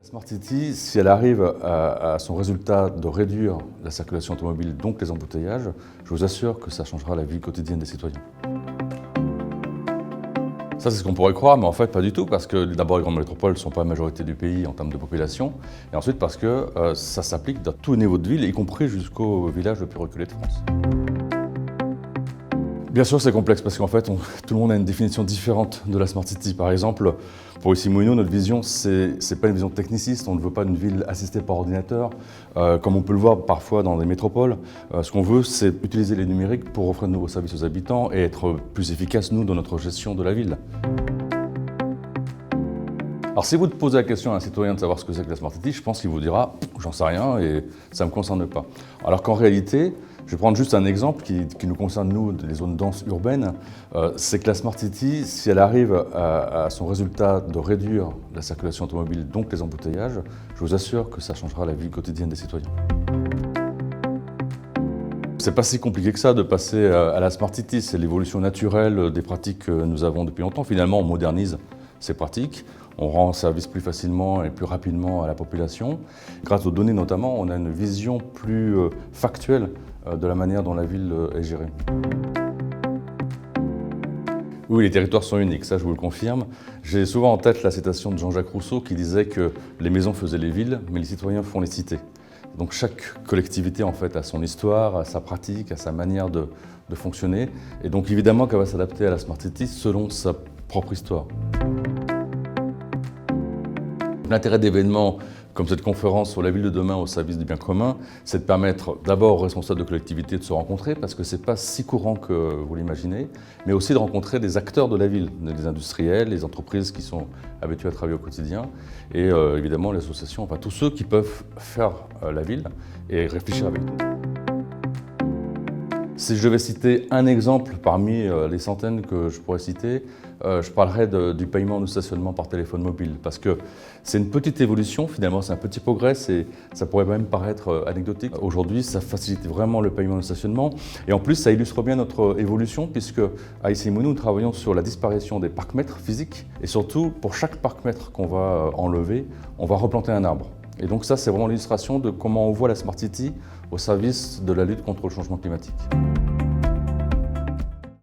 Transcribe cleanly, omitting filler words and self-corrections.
Smart City, si elle arrive à son résultat de réduire la circulation automobile, donc les embouteillages, je vous assure que ça changera la vie quotidienne des citoyens. Ça, c'est ce qu'on pourrait croire, mais en fait, pas du tout, parce que d'abord, les grandes métropoles ne sont pas la majorité du pays en termes de population, et ensuite parce que ça s'applique dans tous les niveaux de ville, y compris jusqu'au village le plus reculé de France. Bien sûr, c'est complexe parce qu'en fait, tout le monde a une définition différente de la Smart City. Par exemple, pour Issy-Moulineaux, notre vision, c'est pas une vision techniciste. On ne veut pas une ville assistée par ordinateur, comme on peut le voir parfois dans les métropoles. Ce qu'on veut, c'est utiliser les numériques pour offrir de nouveaux services aux habitants et être plus efficaces, nous, dans notre gestion de la ville. Alors, si vous posez la question à un citoyen de savoir ce que c'est que la Smart City, je pense qu'il vous dira « j'en sais rien et ça ne me concerne pas ». Alors qu'en réalité, je vais prendre juste un exemple qui nous concerne, nous, les zones denses urbaines, c'est que la Smart City, si elle arrive à son résultat de réduire la circulation automobile, donc les embouteillages, je vous assure que ça changera la vie quotidienne des citoyens. C'est pas si compliqué que ça de passer à la Smart City, c'est l'évolution naturelle des pratiques que nous avons depuis longtemps. Finalement, on modernise ces pratiques, on rend service plus facilement et plus rapidement à la population. Grâce aux données notamment, on a une vision plus factuelle de la manière dont la ville est gérée. Oui, les territoires sont uniques, ça je vous le confirme. J'ai souvent en tête la citation de Jean-Jacques Rousseau qui disait que les maisons faisaient les villes, mais les citoyens font les cités. Donc chaque collectivité en fait a son histoire, a sa pratique, a sa manière de fonctionner. Et donc évidemment qu'elle va s'adapter à la Smart City selon sa propre histoire. L'intérêt d'événements comme cette conférence sur la ville de demain au service du bien commun, c'est de permettre d'abord aux responsables de collectivités de se rencontrer, parce que ce n'est pas si courant que vous l'imaginez, mais aussi de rencontrer des acteurs de la ville, les industriels, les entreprises qui sont habitués à travailler au quotidien, et évidemment les associations, enfin tous ceux qui peuvent faire la ville et réfléchir avec nous. Si je devais citer un exemple parmi les centaines que je pourrais citer, je parlerai du paiement de stationnement par téléphone mobile, parce que c'est une petite évolution, finalement c'est un petit progrès, ça pourrait même paraître anecdotique. Aujourd'hui, ça facilite vraiment le paiement de stationnement, et en plus ça illustre bien notre évolution, puisque à Issy-Moulineaux, nous travaillons sur la disparition des parcs-mètres physiques, et surtout, pour chaque parc-mètre qu'on va enlever, on va replanter un arbre. Et donc ça, c'est vraiment l'illustration de comment on voit la Smart City au service de la lutte contre le changement climatique.